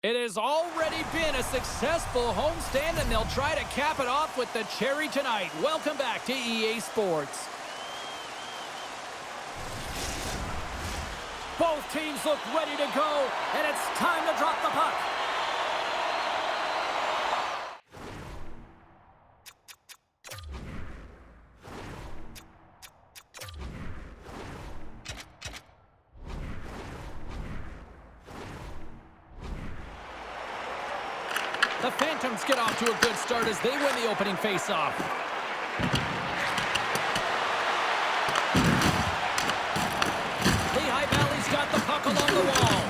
It has already been a successful homestand, and they'll try to cap it off with the cherry tonight. Welcome back to EA Sports. Both teams look ready to go, and it's time to drop the puck. The Phantoms get off to a good start as they win the opening faceoff. Lehigh Valley's got the puck along the wall.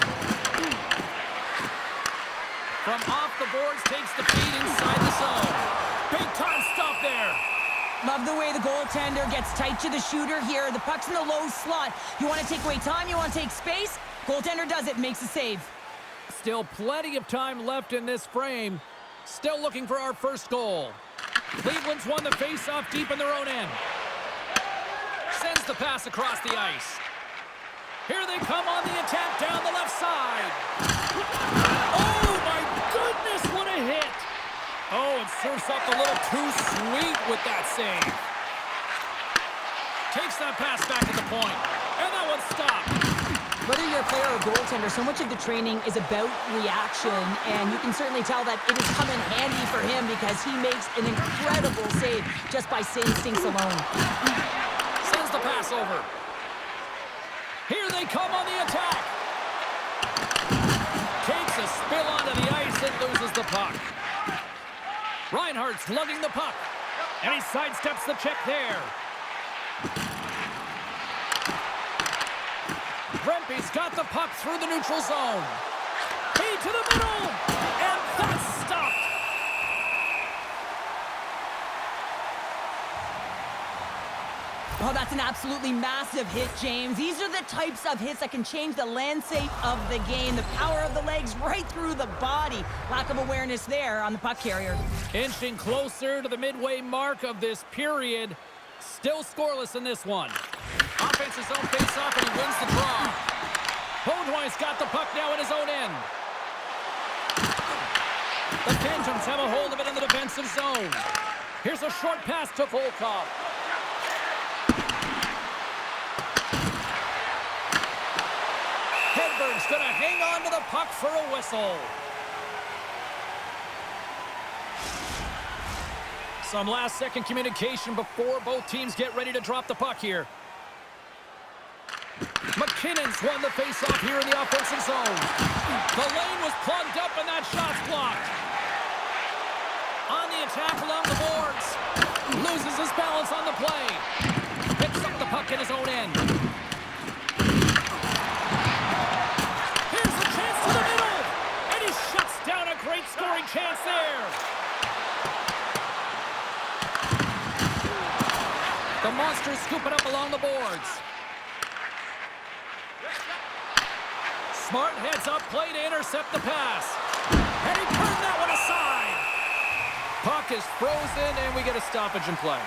From off the boards, takes the feed inside the zone. Big time stop there. Love the way the goaltender gets tight to the shooter here. The puck's in the low slot. You want to take away time, you want to take space. Goaltender does it, makes a save. Still plenty of time left in this frame. Still looking for our first goal. Cleveland's won the face-off deep in their own end. Sends the pass across the ice. Here they come on the attack down the left side. Oh, my goodness, what a hit. Oh, it serves up a little too sweet with that save. Takes that pass back to the point. And that one's stopped. Whether you're a player or a goaltender, so much of the training is about reaction, and you can certainly tell that it has come in handy for him because he makes an incredible save just by instincts alone. Sends the pass over. Here they come on the attack. Takes a spill onto the ice and loses the puck. Reinhardt's lugging the puck, and he sidesteps the check there. Rempe's got the puck through the neutral zone. Feed to the middle, and that's stopped. Oh, that's an absolutely massive hit, James. These are the types of hits that can change the landscape of the game. The power of the legs right through the body. Lack of awareness there on the puck carrier. Inching closer to the midway mark of this period. Still scoreless in this one. Offense's own face-off, and he wins the draw. Beaudoin's got the puck now in his own end. The Phantoms have a hold of it in the defensive zone. Here's a short pass to Volkov. Hedberg's going to hang on to the puck for a whistle. Some last-second communication before both teams get ready to drop the puck here. McKinnon's won the face-off here in the offensive zone. The lane was plugged up and that shot's blocked. On the attack along the boards. Loses his balance on the play. Picks up the puck in his own end. Here's the chance to the middle. And he shuts down a great scoring chance there. The Monsters scoop it up along the boards. Smart heads up play to intercept the pass. And he turned that one aside. Puck is frozen, and we get a stoppage in play.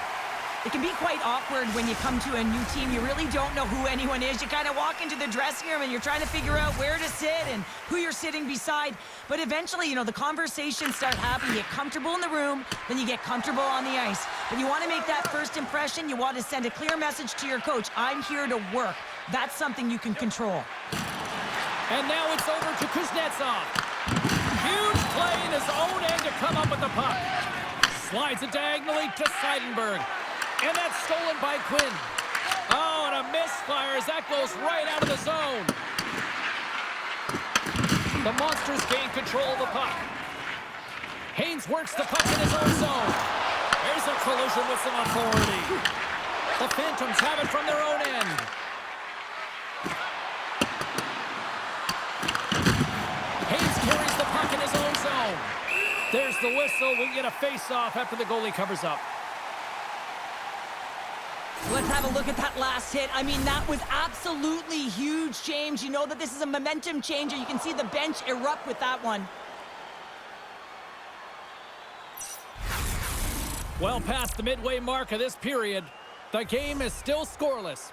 It can be quite awkward when you come to a new team. You really don't know who anyone is. You kind of walk into the dressing room, and you're trying to figure out where to sit and who you're sitting beside. But eventually, you know, the conversations start happening. You get comfortable in the room, then you get comfortable on the ice. But you want to make that first impression. You want to send a clear message to your coach. I'm here to work. That's something you can control. And now it's over to Kuznetsov. Huge play in his own end to come up with the puck. Slides it diagonally to Seidenberg. And that's stolen by Quinn. Oh, and a misfire as that goes right out of the zone. The Monsters gain control of the puck. Haynes works the puck in his own zone. There's a collision with some authority. The Phantoms have it from their own end. Haynes carries the puck in his own zone. There's the whistle. We get a face-off after the goalie covers up. Let's have a look at that last hit. I mean, that was absolutely huge, James. You know that this is a momentum changer. You can see the bench erupt with that one. Well past the midway mark of this period, the game is still scoreless.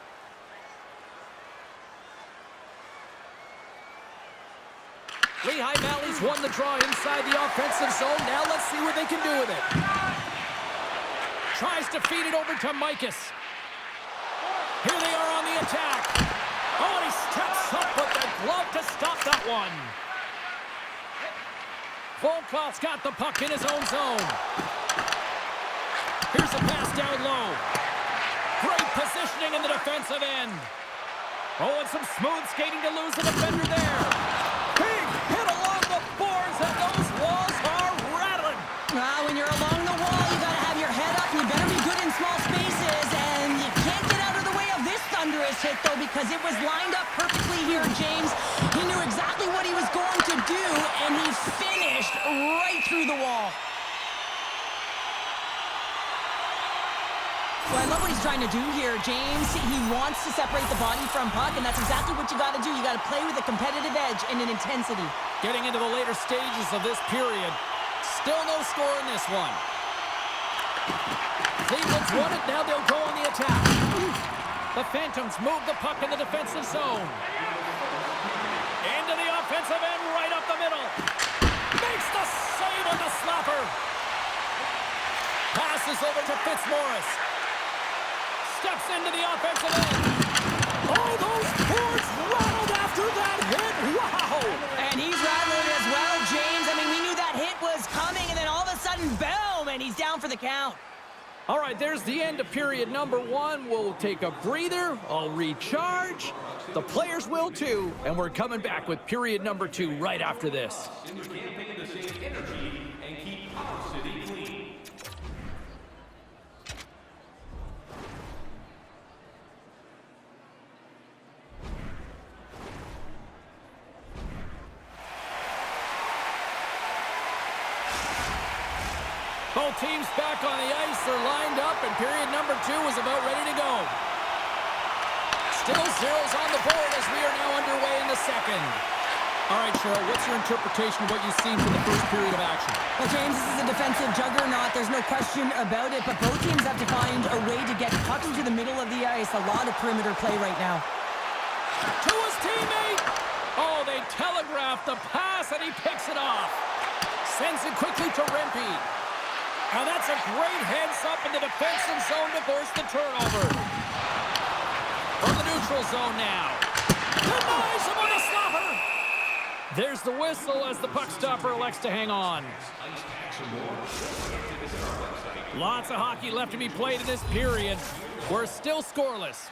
Lehigh Valley's won the draw inside the offensive zone. Now let's see what they can do with it. Tries to feed it over to Mikas. Here they are on the attack. Oh, and he steps up with the glove to stop that one. Volkov's got the puck in his own zone. Here's a pass down low. Great positioning in the defensive end. Oh, and some smooth skating to lose the defender there. Big hit along the boards, and those walls are rattling. When you're along the wall, you got to have your head up, and you better be good in small spaces. And you can't get out of the way of this thunderous hit, though, because it was lined up perfectly here, James. He knew exactly what he was going to do, and he finished right through the wall. Well, I love what he's trying to do here, James. He wants to separate the body from puck, and that's exactly what you got to do. You got to play with a competitive edge and an intensity. Getting into the later stages of this period. Still no score in this one. Cleveland's won it. Now they'll go on the attack. The Phantoms move the puck in the defensive zone. Into the offensive end, right up the middle. Makes the save on the slapper. Passes over to Fitzmaurice. Steps into the offensive end. Oh, those boards rattled after that hit. Wow! And he's rattling as well, James. I mean, we knew that hit was coming, and then all of a sudden, boom, and he's down for the count. All right, there's the end of period number 1. We'll take a breather. I'll recharge. The players will too. And we're coming back with period number 2 right after this. Both teams back on the ice. They're lined up, and period number 2 is about ready to go. Still zeros on the board as we are now underway in the second. All right, Cheryl, what's your interpretation of what you've seen from the first period of action? Well, James, this is a defensive juggernaut. There's no question about it, but both teams have to find a way to get pucks to the middle of the ice. A lot of perimeter play right now. To his teammate! Oh, they telegraphed the pass, and he picks it off. Sends it quickly to Rempe. Now that's a great heads-up in the defensive zone to force the turnover. From the neutral zone now. Denies him on the slapper. There's the whistle as the puck stopper elects to hang on. Lots of hockey left to be played in this period. We're still scoreless.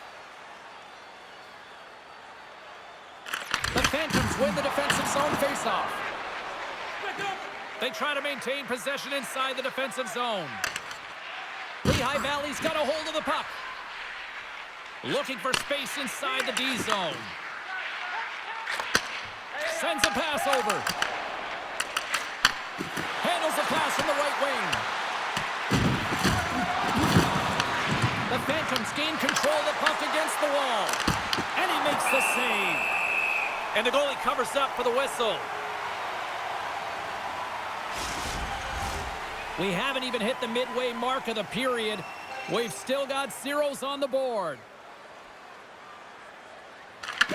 The Phantoms win the defensive zone faceoff. They try to maintain possession inside the defensive zone. Lehigh Valley's got a hold of the puck. Looking for space inside the D zone. Sends a pass over. Handles the pass from the right wing. The Phantoms gain control of the puck against the wall. And he makes the save. And the goalie covers up for the whistle. We haven't even hit the midway mark of the period. We've still got zeros on the board.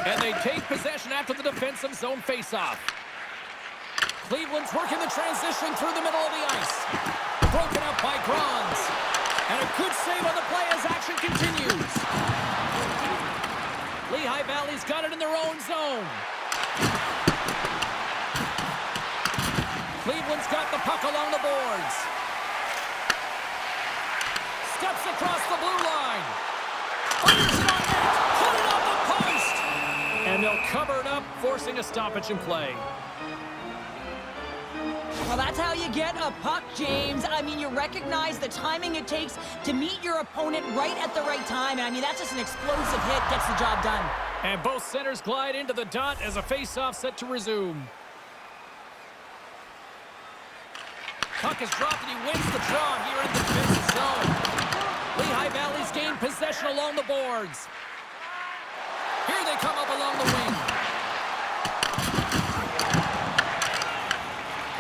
And they take possession after the defensive zone faceoff. Cleveland's working the transition through the middle of the ice. Broken up by Grons. And a good save on the play as action continues. Lehigh Valley's got it in their own zone. Cleveland's got the puck along the boards. Steps across the blue line. Fires it on net. Put it on the post. And they'll cover it up, forcing a stoppage in play. Well, that's how you get a puck, James. I mean, you recognize the timing it takes to meet your opponent right at the right time. And I mean, that's just an explosive hit, gets the job done. And both centers glide into the dot as a face-off set to resume. Puck is dropped and he wins the draw here in the defensive zone. Lehigh Valley's gained possession along the boards. Here they come up along the wing.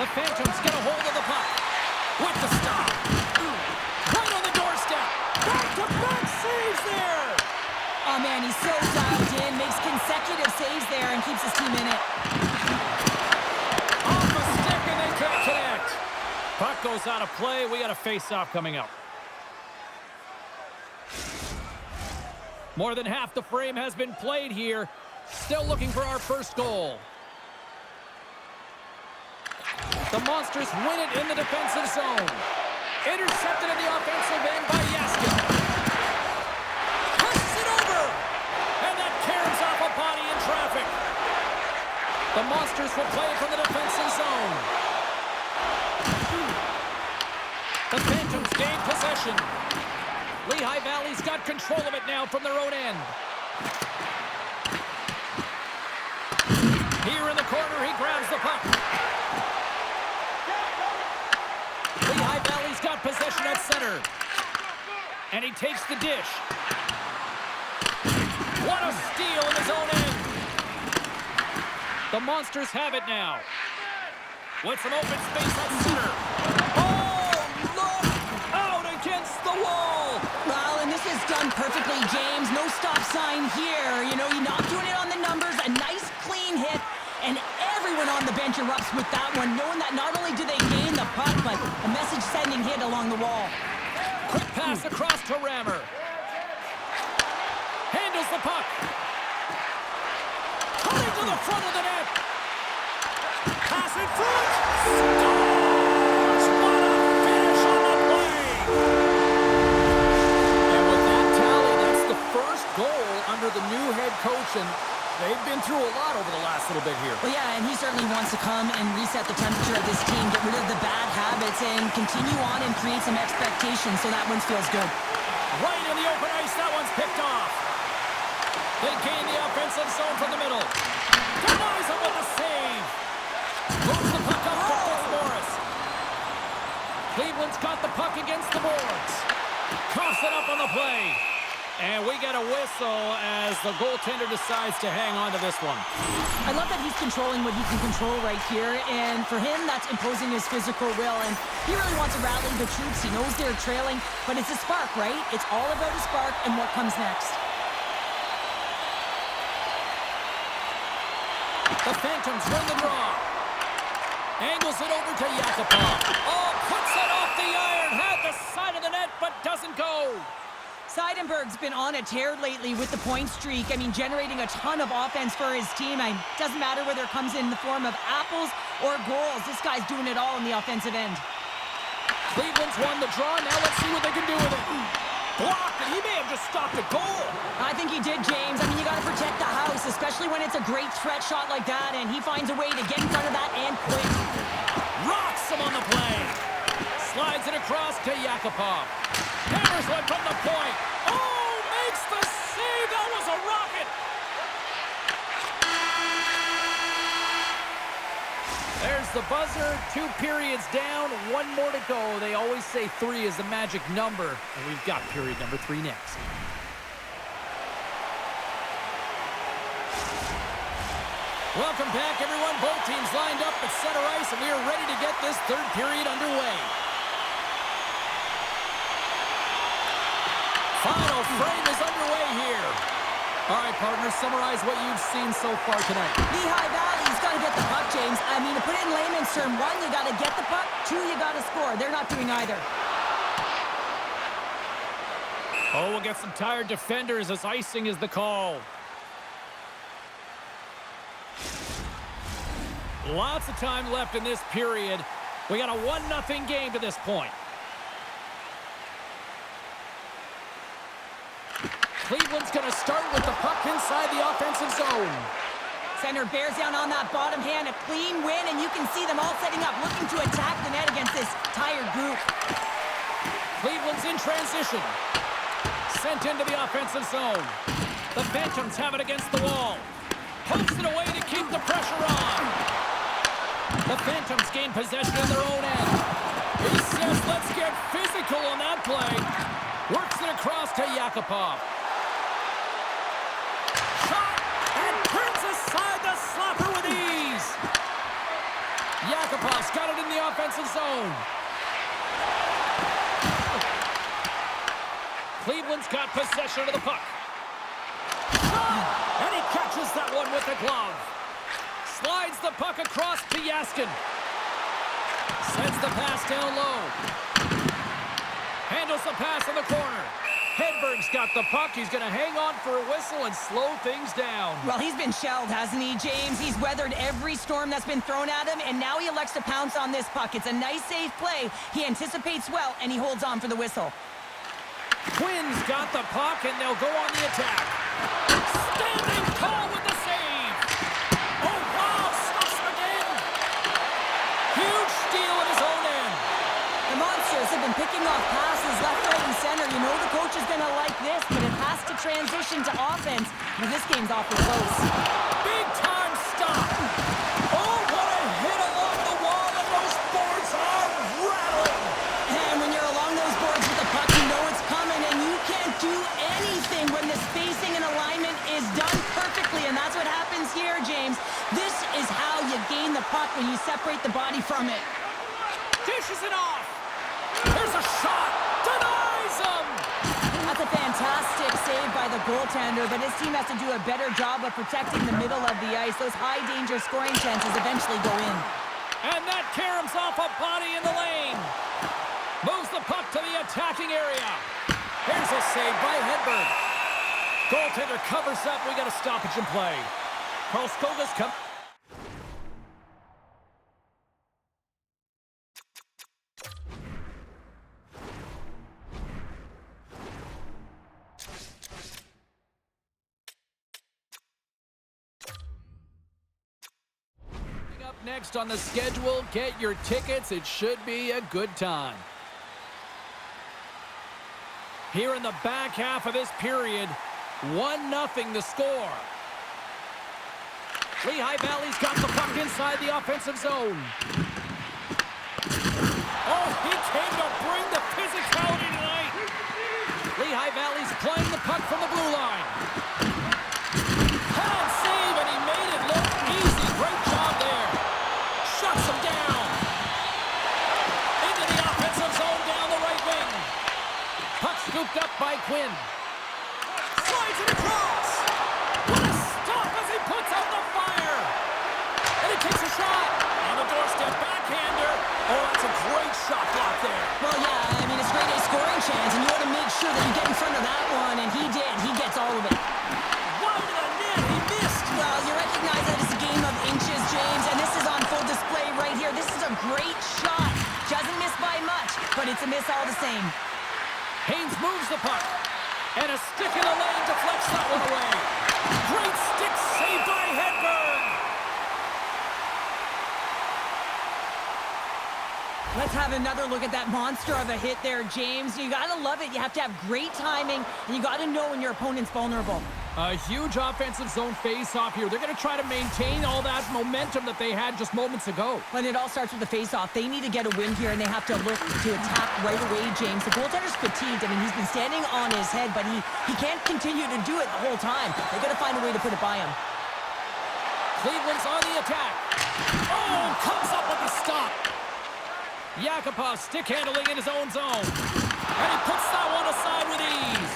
The Phantoms get a hold of the puck. With the stop. Right on the doorstep. Back-to-back saves there. Oh, man, he's so dialed in. Makes consecutive saves there and keeps his team in it. goes out of play. We got a face-off coming up. More than half the frame has been played here. Still looking for our first goal. The Monsters win it in the defensive zone. Intercepted in the offensive end by Yaskin. Pushes it over. And that carries off a body in traffic. The Monsters will play from the defensive zone. The Phantoms gain possession. Lehigh Valley's got control of it now from their own end. Here in the corner, he grabs the puck. Lehigh Valley's got possession at center. And he takes the dish. What a steal in his own end. The Monsters have it now. With some open space at center. Oh, look! Out against the wall! Well, and this is done perfectly, James. No stop sign here. You know, you're not doing it on the numbers. A nice, clean hit. And everyone on the bench erupts with that one, knowing that not only do they gain the puck, but a message-sending hit along the wall. Quick pass across to Rammer. Handles the puck. Coming to the front of the net. Pass in front. Scores! What a finish on the play. And with that tally, that's the first goal under the new head coach, and they've been through a lot over the last little bit here. Well, yeah, and he certainly wants to come and reset the temperature of this team, get rid of the bad habits, and continue on and create some expectations, so that one feels good. Right in the open ice, that one's picked off. They gain the offensive zone from the middle. Denies him with a save. Moves the puck up to Fitzmaurice. Cleveland's got the puck against the boards. Coughs it up on the play. And we get a whistle as the goaltender decides to hang on to this one. I love that he's controlling what he can control right here, and for him, that's imposing his physical will, and he really wants to rally the troops. He knows they're trailing, but it's a spark, right? It's all about a spark and what comes next. The Phantoms win the draw. Angles it over to Yakupov. Oh, puts it off the iron. Had the side of the net, but doesn't go. Seidenberg's been on a tear lately with the point streak. I mean, generating a ton of offense for his team. It doesn't matter whether it comes in the form of apples or goals. This guy's doing it all on the offensive end. Cleveland's won the draw. Now let's see what they can do with it. Blocked, and he may have just stopped a goal. I think he did, James. I mean, you got to protect the house, especially when it's a great threat shot like that, and he finds a way to get in front of that and quick. Rocks him on the play. Slides it across to Yakupov. Hammers one from the point. Oh, makes the save. That was a rocket. There's the buzzer. 2 periods down. 1 more to go. They always say 3 is the magic number. And we've got period number 3 next. Welcome back, everyone. Both teams lined up at center ice, and we are ready to get this 3rd period underway. Final frame is underway here. All right, partners, summarize what you've seen so far tonight. Lehigh Valley's got to get the puck, James. I mean, to put it in layman's term, 1, you got to get the puck. 2, you got to score. They're not doing either. Oh, we'll get some tired defenders as icing is the call. Lots of time left in this period. We got a 1-0 game to this point. Cleveland's going to start with the puck inside the offensive zone. Center bears down on that bottom hand, a clean win, and you can see them all setting up, looking to attack the net against this tired group. Cleveland's in transition. Sent into the offensive zone. The Phantoms have it against the wall. Pokes it away to keep the pressure on. The Phantoms gain possession in their own end. He says, let's get physical on that play. Works it across to Yakupov. Shot, and turns aside the slapper with ease. Yakupov's got it in the offensive zone. Cleveland's got possession of the puck. Shot, and he catches that one with the glove. Slides the puck across to Yaskin. Sends the pass down low. Handles the pass in the corner. Hedberg's got the puck. He's going to hang on for a whistle and slow things down. Well, he's been shelled, hasn't he, James? He's weathered every storm that's been thrown at him, and now he elects to pounce on this puck. It's a nice, safe play. He anticipates well, and he holds on for the whistle. Quinn's got the puck, and they'll go on the attack. Standing tall with the save. Oh, wow, stops him again. Huge steal in his own end. The Monsters have been picking off passes left, right, and center. You know the coach is going to like this, but it has to transition to offense. And this game's awfully close. Big time stop. Oh, what a hit along the wall, and those boards are rattling. And when you're along those boards with the puck, you know it's coming, and you can't do anything when the spacing and alignment is done perfectly, and that's what happens here, James. This is how you gain the puck, when you separate the body from it. Dishes it off. There's a shot. Denies him. That's a fantastic save by the goaltender, but his team has to do a better job of protecting the middle of the ice. Those high-danger scoring chances eventually go in. And that caroms off a body in the lane. Moves the puck to the attacking area. Here's a save by Hedberg. Goaltender covers up. We got a stoppage in play. Karlskoga's come. Up next on the schedule, get your tickets. It should be a good time. Here in the back half of this period, 1-0 the score. Lehigh Valley's got the puck inside the offensive zone. Oh, he came to bring the physicality tonight. Lehigh Valley's playing the puck from the blue line. Hard save, and he made it look easy. Great job there. Shuts him down. Into the offensive zone down the right wing. Puck scooped up by Quinn. Slides it across. What a stop as he puts out the fire. And he takes a shot. On the doorstep, backhander. Oh, that's a great shot block there. Well, yeah, I mean, it's great a scoring chance, and you want to make sure that you get in front of that one, and he did. He gets all of it. Wide of the net, he missed. Well, you recognize that it's a game of inches, James, and this is on full display right here. This is a great shot. Doesn't miss by much, but it's a miss all the same. Haynes moves the puck. And a stick in the lane deflects that one away. Great stick save by Hedberg. Let's have another look at that monster of a hit there, James. You got to love it. You have to have great timing, and you got to know when your opponent's vulnerable. A huge offensive zone face-off here. They're going to try to maintain all that momentum that they had just moments ago. When it all starts with the face-off, they need to get a win here, and they have to look to attack right away, James. The goaltender's fatigued. I mean, he's been standing on his head, but he can't continue to do it the whole time. They got to find a way to put it by him. Cleveland's on the attack. Oh, comes up with the stop. Yakupov stick handling in his own zone. And he puts that one aside with ease.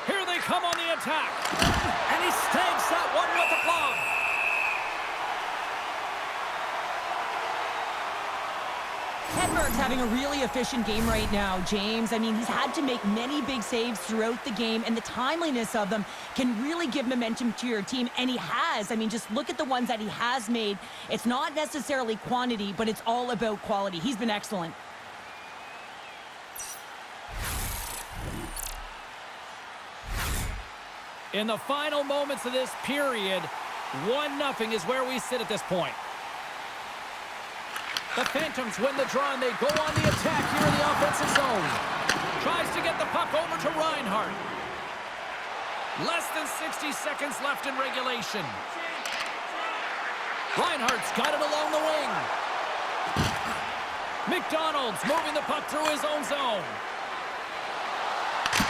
Here they come on the attack. And he snags that one with the glove. Hedberg's having a really efficient game right now, James. I mean, he's had to make many big saves throughout the game, and the timeliness of them can really give momentum to your team, and he has. I mean, just look at the ones that he has made. It's not necessarily quantity, but it's all about quality. He's been excellent. In the final moments of this period, 1-0 is where we sit at this point. The Phantoms win the draw, and they go on the attack here in the offensive zone. Tries to get the puck over to Reinhart. Less than 60 seconds left in regulation. Reinhart's got it along the wing. McDonald's moving the puck through his own zone.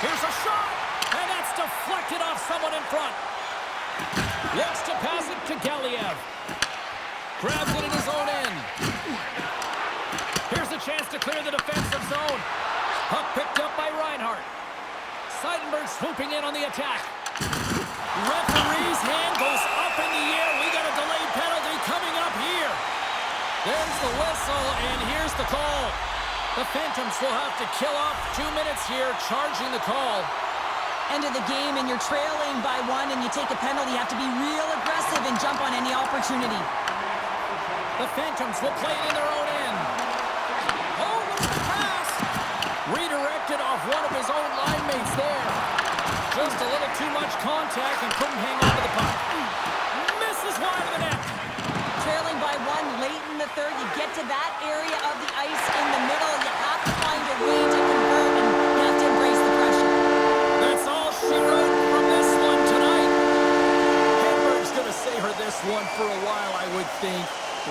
Here's a shot, and that's deflected off someone in front. Looks to pass it to Galiev. Grabs it in his own end. Here's a chance to clear the defensive zone. Puck picked up by Reinhart. Seidenberg swooping in on the attack. Referee's hand goes up in the air. We got a There's the whistle, and here's the call. The Phantoms will have to kill off 2 minutes here, charging the call. End of the game, and you're trailing by 1, and you take a penalty. You have to be real aggressive and jump on any opportunity. The Phantoms will play it in their own end. Oh, look at the pass! Redirected off one of his own line mates there. Just a little too much contact and couldn't hang on to the puck. Misses wide of the net. Trailing by 1 late in the third. You get to that area of the ice in the middle. You have to find a way to convert, and you have to embrace the pressure. That's all she wrote from this one tonight. Hedberg's going to say her this one for a while, I would think.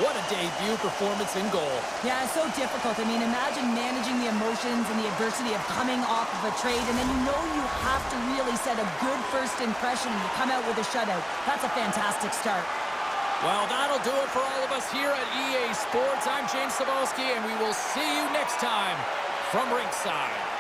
What a debut performance in goal. Yeah, it's so difficult. I mean, imagine managing the emotions and the adversity of coming off of a trade, and then you have to really set a good first impression and you come out with a shutout. That's a fantastic start. Well, that'll do it for all of us here at EA Sports. I'm James Cebulski, and we will see you next time from Rinkside.